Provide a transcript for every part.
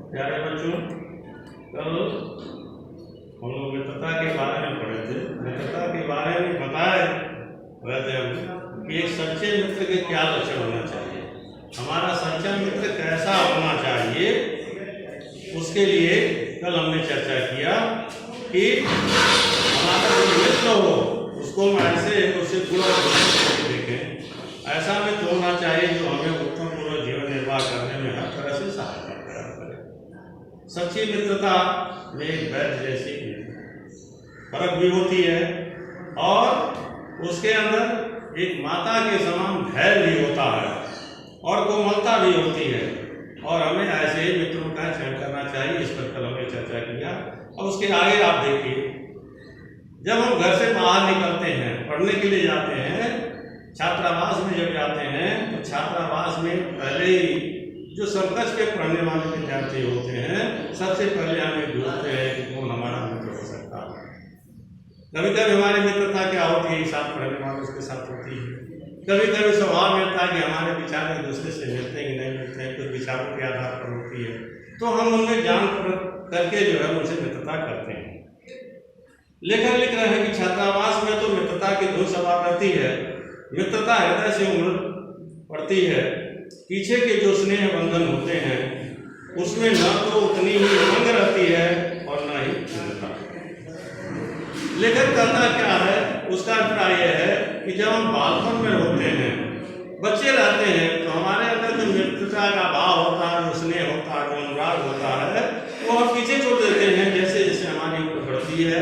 प्यारे बच्चों, कल हम लोग मित्रता के बारे में पढ़े थे। मित्रता के बारे में बताए रहे थे हम कि एक सच्चे मित्र के क्या लक्षण होना चाहिए, हमारा सच्चा मित्र कैसा होना चाहिए। उसके लिए कल हमने चर्चा किया कि हमारा जो मित्र हो उसको हम ऐसे उसे पूरा देखें, ऐसा मित्र होना चाहिए जो हमें उत्तम पूर्वक जीवन निर्वाह करने में हर तरह से सहायता करे। सच्ची मित्रता में एक वैद्य जैसी फर्क भी होती है और उसके अंदर एक माता के समान धैर्य भी होता है और कोमलता भी होती है, और हमें ऐसे ही मित्रों का चयन करना चाहिए। इस पर कल हमने चर्चा किया। अब उसके आगे आप देखिए, जब हम घर से बाहर निकलते हैं, पढ़ने के लिए जाते हैं, छात्रावास में जब जाते हैं तो छात्रावास में पहले ही जो समकक्ष के पढ़ने वाले विद्यार्थी होते हैं, सबसे पहले हमें ढूंढते हैं कि कौन हमारा मित्र हो सकता है। कभी कभी हमारी मित्रता क्या होती है, साथ पढ़ने वालों के साथ होती है। कभी कभी स्वभाव मिलता है कि हमारे विचार एक दूसरे से मिलते हैं कि नहीं मिलते हैं, कुछ विचारों के आधार पर होती है, तो हम उनमें जान करके जो है उनसे मित्रता करते हैं। लेखक लिख रहे हैं कि छात्रावास में तो मित्रता की धुन सवार रहती है, मित्रता हृदय से उमड़ पड़ती है, पीछे के जो स्नेह बंधन होते हैं उसमें न तो उतनी ही उमंग रहती है और न ही मित्रता। लेखक कहता क्या है, उसका अभिप्राय यह है कि जब हम बालपन में होते हैं, बच्चे रहते हैं, तो हमारे अंदर जो मित्रता का भाव होता है, जो स्नेह होता है, जो अनुराग होता है, वो हम पीछे छोड़ देते हैं। जैसे जैसे हमारी उम्र बढ़ती है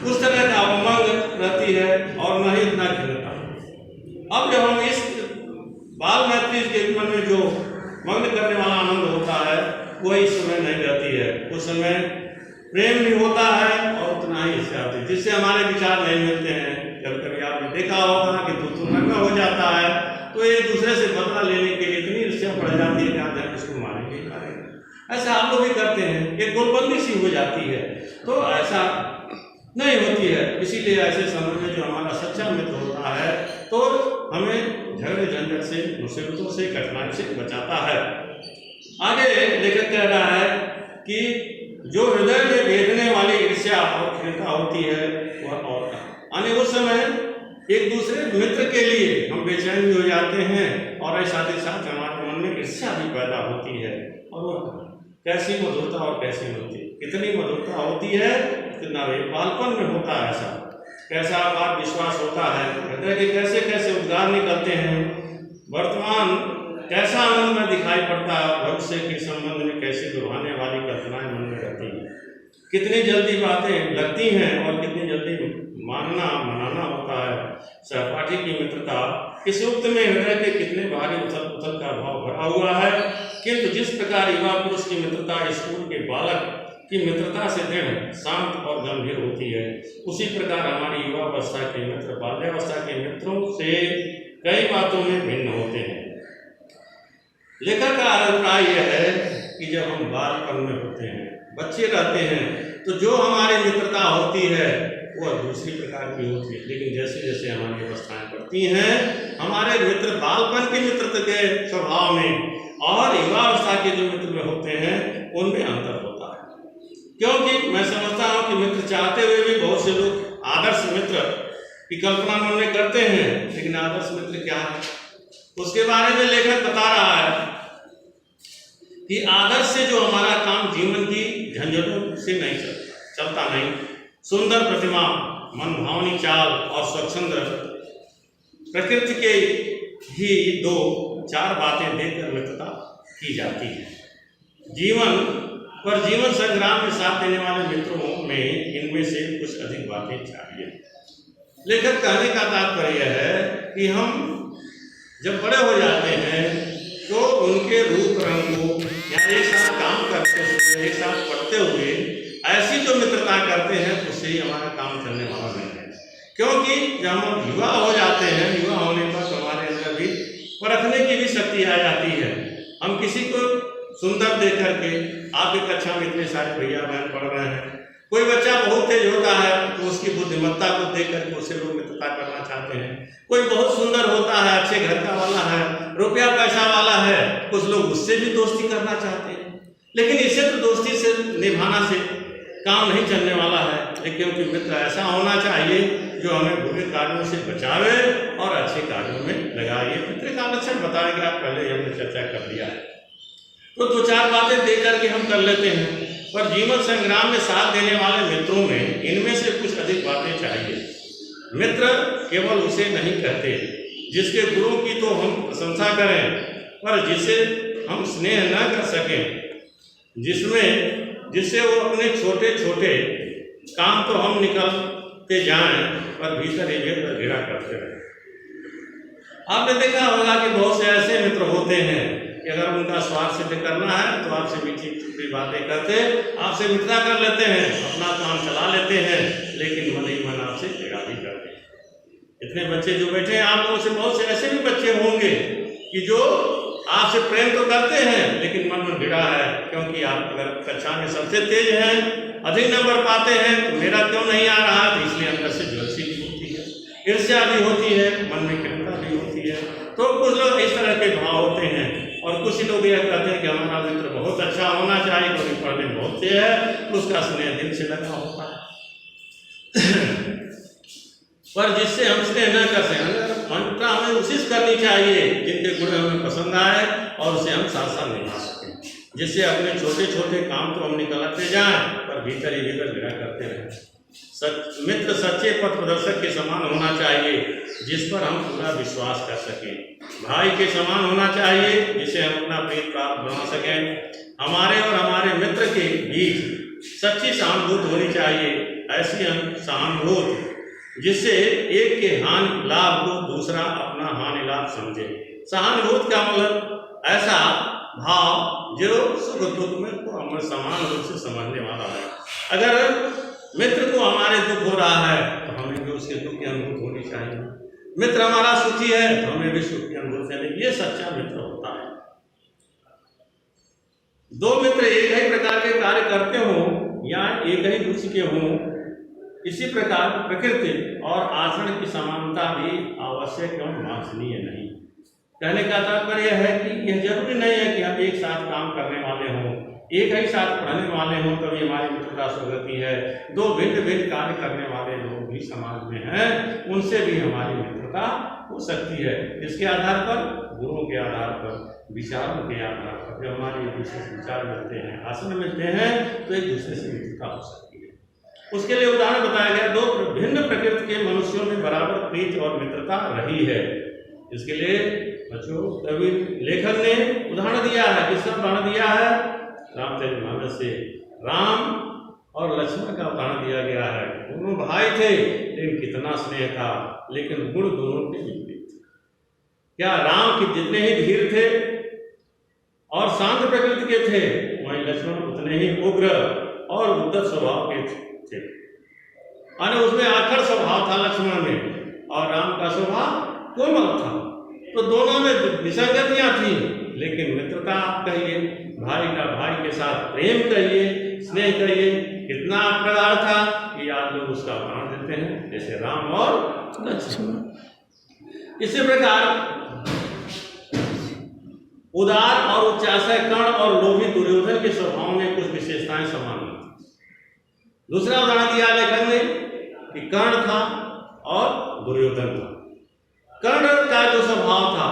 उस तरह का उमंग रहती है और न ही इतना खिलता। अब जब हम इस बाल मैत्री के मन में जो मग्न करने वाला आनंद होता है वो इस समय नहीं रहती है। उस समय प्रेम भी होता है और उतना ही इससे आती है, जिससे हमारे विचार नहीं मिलते हैं। कभी कभी आपने देखा होगा कि तू नंगा हो जाता है तो एक दूसरे से बदला लेने के लिए इतनी ईर्ष्या बढ़ जाती है कि आप जाकर उसको मारेंगे मारेंगे। ऐसा आप लोग भी करते हैं, एक गोलबंदी सी हो जाती है, तो ऐसा नहीं होती है। इसीलिए ऐसे समय में जो हमारा सच्चा मित्र होता है तो हमें झगड़े झंझट से, मुसीबतों से, कठिनाई से बचाता है। आगे लेखक कह रहा है कि जो हृदय में भेदने वाली ईर्ष्या और घृणा होती है वह और आने उस समय एक दूसरे मित्र के लिए हम बेचैन भी हो जाते हैं और साथ ही साथ हमारे मन में ईर्ष्या भी पैदा होती है। और वह कैसी मधुरता और कैसी होती है, कितनी मधुरता होती है, कितना बालपन में होता है। ऐसा कैसा अपार विश्वास होता है, हृदय के कैसे कैसे उद्गार निकलते हैं, वर्तमान कैसा आनंद में दिखाई पड़ता है, भविष्य के संबंध में कैसे लुभाने वाली कल्पनाएं मन में रहती हैं, कितनी जल्दी बातें लगती हैं और कितनी जल्दी मानना मनाना होता है। सहपाठी की मित्रता इस युक्त में हृदय के कितने भारी उथल पुथल का भाव भरा हुआ है, किंतु जिस प्रकार युवा पुरुष की मित्रता स्कूल के बालक की मित्रता से दृढ़, शांत और गंभीर होती है, उसी प्रकार हमारी युवावस्था के मित्र बाल्यावस्था के मित्रों से कई बातों में भिन्न होते हैं। लेखक का अभिप्राय यह है कि जब हम बालपन में होते हैं, बच्चे रहते हैं, तो जो हमारी मित्रता होती है वह दूसरी प्रकार की होती है। लेकिन जैसे जैसे हमारी अवस्थाएं बढ़ती हैं, हमारे मित्र बालपन के मित्र के स्वभाव में और युवावस्था के जो मित्र में होते हैं उनमें अंतर होता है। क्योंकि मैं समझता हूँ कि मित्र चाहते हुए भी बहुत से लोग आदर्श मित्र की कल्पना मन में करते हैं, लेकिन आदर्श मित्र क्या है उसके बारे में लेखक बता रहा है कि आदर्श से जो हमारा काम जीवन की झंझटों से नहीं चलता नहीं, सुंदर प्रतिमा, मनभावनी चाल और स्वच्छंद प्रकृति के ही दो चार बातें देकर मित्रता की जाती है। जीवन संग्राम में साथ देने वाले मित्रों में इनमें से कुछ अधिक बातें चाहिए। लेखक कहने का तात्पर्य है कि हम जब बड़े हो जाते हैं तो उनके रूप रंगों या एक साथ काम करते हुए, एक साथ पढ़ते हुए ऐसी जो मित्रता करते हैं उससे ही हमारा काम चलने वाला नहीं है। क्योंकि जब हम युवा हो जाते हैं, युवा होने पर हमारे अंदर भी परखने की भी शक्ति आ जाती है। हम किसी को सुंदर देख करके, आपकी कक्षा में इतने सारे भैया बहन पढ़ रहे हैं, कोई बच्चा बहुत तेज होता है तो उसकी बुद्धिमत्ता को देख करके उससे लोग मित्रता करना चाहते हैं। कोई बहुत सुंदर होता है, अच्छे घर का वाला है, रुपया पैसा वाला है, कुछ लोग उससे भी दोस्ती करना चाहते हैं। लेकिन इससे तो दोस्ती से निभाना से काम नहीं चलने वाला है, लेकिन क्योंकि मित्र ऐसा होना चाहिए जो हमें बुरे कार्यों से बचावे और अच्छे कार्यों में लगाए। मित्र का लक्षण बताएंगे, आप पहले हमने चर्चा कर लिया है, तो दो चार बातें दे करके हम कर लेते हैं। पर जीवन संग्राम में साथ देने वाले मित्रों में इनमें से कुछ अधिक बातें चाहिए। मित्र केवल उसे नहीं कहते जिसके गुणों की तो हम प्रशंसा करें, पर जिसे हम स्नेह न कर सकें, जिससे वो अपने छोटे छोटे काम तो हम निकलते जाएं पर भीतर ही घृणा करते रहें। आपने देखा होगा कि बहुत से ऐसे मित्र होते हैं कि अगर उनका स्वार्थ सिद्ध करना है तो आपसे मीठी छुपी बातें करते, आपसे मित्रता कर लेते हैं, अपना काम चला लेते हैं, लेकिन मन ही मन आपसे झगड़ा भी करते हैं। इतने बच्चे जो बैठे हैं, आप लोगों से बहुत से ऐसे भी बच्चे होंगे कि जो आपसे प्रेम तो करते हैं लेकिन मन में भिड़ा है, क्योंकि आप अगर कक्षा में सबसे तेज हैं, अधिक नंबर पाते हैं, तो मेरा क्यों नहीं आ रहा, तो इसलिए अंदर से ज्वलसी भी होती है, ईर्ष्या भी होती है, मन में कृपा भी होती है। तो कुछ लोग इस तरह के भाव होते हैं, और कुछ लोग यह कहते हैं कि हमारा मित्र बहुत अच्छा होना चाहिए, क्योंकि पढ़ने में बहुत तेज है, उसका स्नेह दिल से लगा होता है। पर जिससे हम स्नेह न कर सकें, मित्रता हमें कोशिश करनी चाहिए जिनके गुण हमें पसंद आए और उसे हम साथ साथ निभा सकें, जिससे अपने छोटे छोटे काम तो हम निकलते जाएं पर भीतर ही भीतर घृणा करते रहें। मित्र सच्चे पथ प्रदर्शक के समान होना चाहिए जिस पर हम पूरा विश्वास कर सकें, भाई के समान होना चाहिए जिसे हम अपना प्रेम प्राप्त बना सकें। हमारे और हमारे मित्र के बीच सच्ची सहानुभूति होनी चाहिए, ऐसी सहानुभूति जिससे एक के हानि लाभ को दूसरा अपना हानि लाभ समझे। सहानुभूति का मतलब ऐसा भाव जो सुख दुख में को हमें समान रूप से समझने वाला है। अगर मित्र को हमारे दुख हो रहा है तो हमें भी उसके दुख की अनुभूति होनी चाहिए, मित्र हमारा सुखी है तो हमें भी सुख की अनुभूति होनी। ये सच्चा मित्र होता है। दो मित्र एक ही प्रकार के कार्य करते हों या एक ही रुचि के हों, इसी प्रकार प्रकृति और आचरण की समानता भी आवश्यक एवं वांछनीय नहीं। कहने का तात्पर्य है कि यह जरूरी नहीं है कि हम एक साथ काम करने वाले हों, एक ही साथ पढ़ने वाले हों तभी हमारी मित्रता सुधरती है। दो भिन्न भिन्न कार्य करने वाले लोग भी समाज में हैं, उनसे भी हमारी मित्रता हो सकती है। इसके आधार पर, गुणों के आधार पर, विचारों के आधार पर, जब हमारे एक दूसरे से विचार मिलते हैं, आसन मिलते हैं, तो एक दूसरे से मित्रता हो सकती है। उसके लिए उदाहरण बताया गया, दो भिन्न प्रकृति के मनुष्यों में बराबर प्रीति और मित्रता रही है। इसके लिए बच्चों कवि लेखक ने उदाहरण दिया है। किसका उदाहरण दिया है? रामचरितमानस से राम और लक्ष्मण का उदाहरण दिया गया है। दोनों भाई थे लेकिन कितना स्नेह था, लेकिन गुण दोनों के विपरीत थे। क्या राम के जितने ही धीर थे और शांत प्रकृति के थे, वहीं लक्ष्मण उतने ही उग्र और उद्धत स्वभाव के थे। उसमें आखर स्वभाव था लक्ष्मण में, और राम का स्वभाव कोमल था। तो दोनों में विसंगतियां थी, लेकिन मित्रता आप कहिए, भाई का भाई के साथ प्रेम कहिए, स्नेह कहिए, कितना प्रगाढ़ था कि आप लोग उसका उदाहरण देते हैं, जैसे राम और लक्ष्मण। इसी प्रकार उदार और उच्चाशय कर्ण और लोभी दुर्योधन के स्वभाव में कुछ विशेषताएं समान थी। दूसरा उदाहरण दिया लेखक ने कि कर्ण था और दुर्योधन था। कर्ण का जो स्वभाव था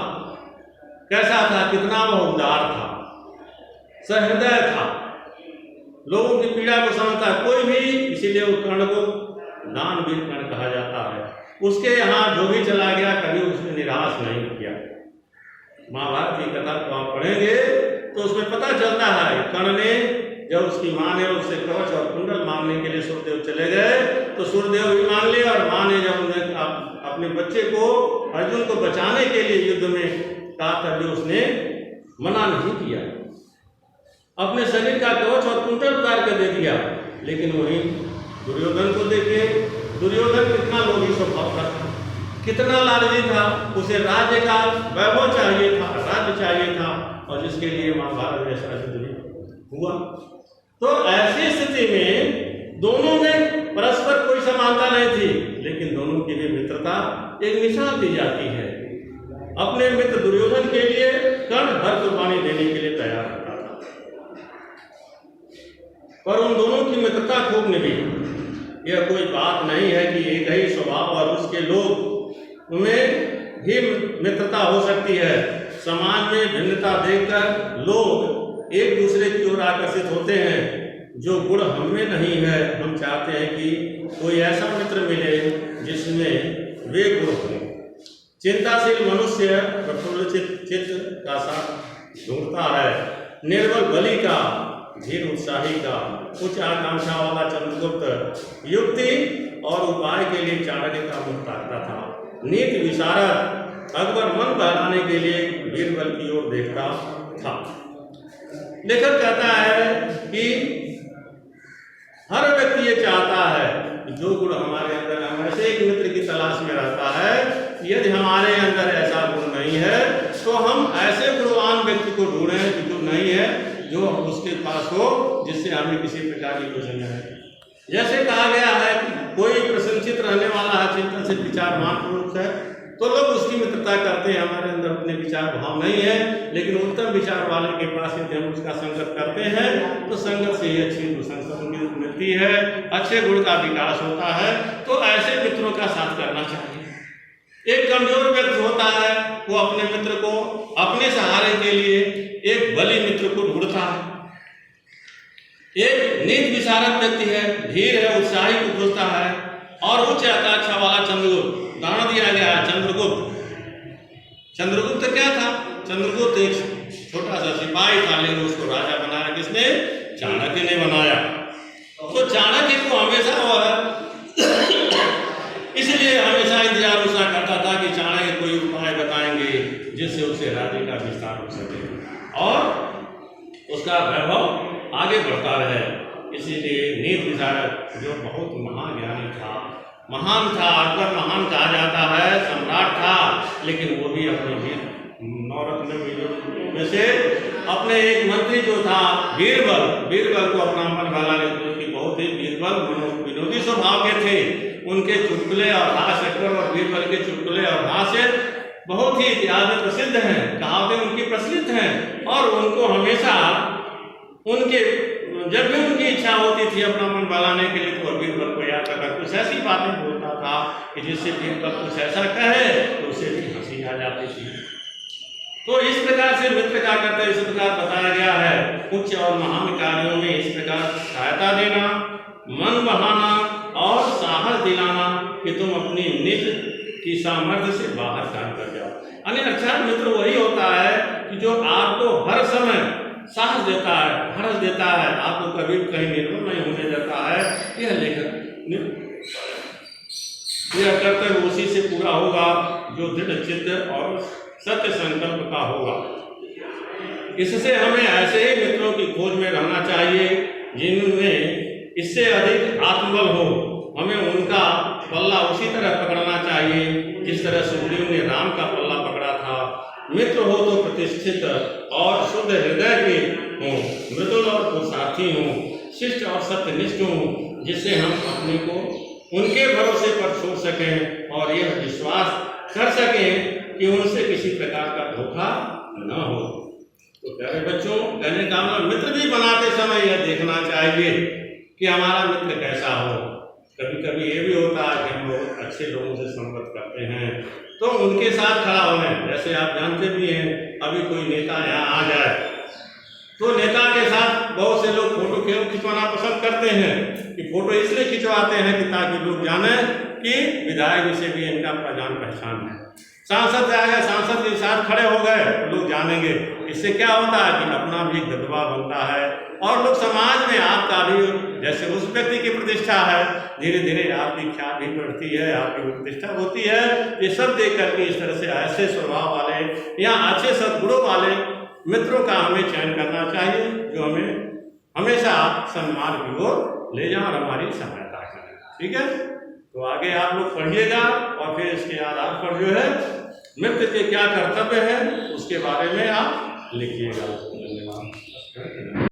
कैसा था, कितना वह उदार था, सहृदय था, लोगों की पीड़ा को समझता कोई भी, इसीलिए उस कर्ण को दानवीर कर्ण कहा जाता है। उसके यहाँ जो भी चला गया कभी उसने निराश नहीं किया। महाभारत की कथा को आप पढ़ेंगे तो उसमें पता चलता है कर्ण ने जब उसकी माँ ने उससे कवच और कुंडल मांगने के लिए सूर्यदेव चले गए तो सूर्यदेव भी मांग लिया, और माँ ने जब उन्हें अपने बच्चे को अर्जुन को बचाने के लिए युद्ध में कहा तभी उसने मना नहीं किया, अपने शरीर का कवच और कुंडल उतार कर दे दिया। लेकिन वही दुर्योधन को देखिए, दुर्योधन कितना लोभी स्वभाव का था, कितना लालची था, उसे राज्य का वैभव चाहिए था, राज्य चाहिए था, और जिसके लिए महाभारत जैसा युद्ध हुआ। तो ऐसी स्थिति में दोनों में परस्पर कोई समानता नहीं थी, लेकिन दोनों की भी मित्रता एक मिसाल दी जाती है। अपने मित्र दुर्योधन के लिए कर्ण हर कुर्बानी देने के लिए तैयार रहता था। पर उन दोनों की मित्रता खूब निभी। यह कोई बात नहीं है कि एक ही स्वभाव और उसके लोग में भी मित्रता हो सकती है। समाज में भिन्नता देखकर लोग एक दूसरे की ओर आकर्षित होते हैं। जो गुण हम में नहीं है, हम चाहते हैं कि कोई ऐसा मित्र मिले जिसमें वे गुण हों। चिंताशील मनुष्य प्रफुल्ल चित्त का साथ ढूंढता है, निर्बल बलि का, धीर उत्साही का, उच्च आकांक्षा वाला चंद्रगुप्त युक्ति और उपाय के लिए चाणक्य का मुख ताकता था। नीति विशारद अकबर मन बहलाने के लिए बीरबल की ओर देखता था। लेखक कहता है कि हर व्यक्ति ये चाहता है कि जो गुण हमारे अंदर, हम ऐसे एक मित्र की तलाश में रहता है। यदि हमारे अंदर ऐसा गुण नहीं है तो हम ऐसे गुणवान व्यक्ति को ढूंढें जो नहीं है, जो उसके पास हो, जिससे हमें किसी प्रकार की कुछ न है। जैसे कहा गया है कि कोई प्रसन्नचित रहने वाला है, चिंतन से विचारमान पुरुष है, तो लोग उसकी मित्रता करते हैं। हमारे अंदर अपने विचार भाव नहीं है, लेकिन उत्तम विचार वाले के पास यदि हम उसका संगत करते हैं तो संगत से ही अच्छी संगत मिलती है, अच्छे गुण का विकास होता है। तो ऐसे मित्रों का साथ करना चाहिए। एक कमजोर व्यक्ति होता है, वो अपने मित्र को अपने सहारे के लिए एक बलि मित्र को ढूंढता है। एक नीति विशारद व्यक्ति है, धीर है, उत्साही को खोजता है, और उच्च आकांक्षा वाला चंद्रगुप्त, उदाहरण दिया गया है चंद्रगुप्त। चंद्रगुप्त क्या था? चंद्रगुप्त एक छोटा सा सिपाही था, लेकिन उसको राजा बनाया किसने? चाणक्य ने बनाया। तो चाणक्य को हमेशा इसलिए हमेशा इंतजार उसका करता था कि चाणक्य कोई उपाय बताएंगे जिससे उसे राज्य का विस्तार हो सके और उसका वैभव आगे बढ़ता रहे। इसीलिए नीति विशारद जो बहुत महाज्ञानी था, महान था, अकबर महान कहा जाता है, सम्राट था, लेकिन वो भी अपने नौरत्न में से अपने एक मंत्री जो था बीरबल को अपना मन भला लेते, उसकी बहुत ही बीरबल विनोदी स्वभाव के थे। उनके चुटकुले और हास्य, अकबर और बीरबल के चुटकुले और हास्य बहुत ही इतिहास में प्रसिद्ध हैं, कहावतें उनकी प्रचलित हैं। और उनको हमेशा उनके जब भी उनकी इच्छा होती थी अपना मन बहलाने के लिए, तो बीरबल को याद रखकर कुछ ऐसी बातें बोलता था कि जिससे बीरबल कुछ ऐसा कहे तो उसे भी हंसी आ जाती थी। तो इस प्रकार से मित्र क्या करते हैं, इस प्रकार बताया गया है। उच्च और महान कार्यों में इस प्रकार सहायता देना, मन बहाना और साहस दिलाना कि तुम अपनी निज की सामर्थ्य से बाहर काम कर जाओ। यानी अच्छा मित्र वही होता है कि जो आपको हर समय साहस देता है, हर्ष देता है, आपको कभी कहीं निर्भर नहीं होने देता है। यह लेखक यह कर्तव्य उसी से पूरा होगा जो दृढ़ चित्त और सत्य संकल्प का होगा। इससे हमें ऐसे ही मित्रों की खोज में रहना चाहिए जिनमें इससे अधिक आत्मबल हो। हमें उनका पल्ला उसी तरह पकड़ना चाहिए जिस तरह सुग्रीव ने राम का पल्ला पकड़ा था। मित्र हो तो प्रतिष्ठित और शुद्ध हृदय के हों, मृदुल और पुरुषार्थी हों, शिष्ट और सत्यनिष्ठ हों, जिससे हम अपने को उनके भरोसे पर छोड़ सकें और यह विश्वास कर सकें कि उनसे किसी प्रकार का धोखा न हो। तो प्यारे बच्चों, कहने का मतलब मित्र भी बनाते समय यह देखना चाहिए कि हमारा मित्र कैसा हो। कभी कभी ये भी होता है कि हम लोग अच्छे लोगों से संगत करते हैं तो उनके साथ खड़ा होने, जैसे आप जानते भी हैं, अभी कोई नेता यहाँ आ जाए तो नेता के साथ बहुत से लोग फोटो खिंचवाना पसंद करते हैं कि फोटो इसलिए खिंचवाते हैं कि ताकि लोग जाने कि विधायक से भी इनका जान पहचान है। सांसद आ गए, सांसद के साथ खड़े हो गए तो लोग जानेंगे। इससे क्या होता है कि अपना भी दबदबा बनता है और लोग समाज में आपका भी, जैसे उस व्यक्ति की प्रतिष्ठा है, धीरे धीरे आपकी ख्याति भी बढ़ती है, आपकी प्रतिष्ठा होती है। ये सब देख करके इस तरह से ऐसे स्वभाव वाले या अच्छे सद्गुणों वाले मित्रों का हमें चयन करना चाहिए जो हमें हमेशा सम्मान की ओर ले जाए और हमारी सहायता करें। ठीक है, तो आगे आप लोग पढ़िएगा और फिर इसके आधार पर जो है मित्र के क्या कर्तव्य है उसके बारे में आप लिखिएगा।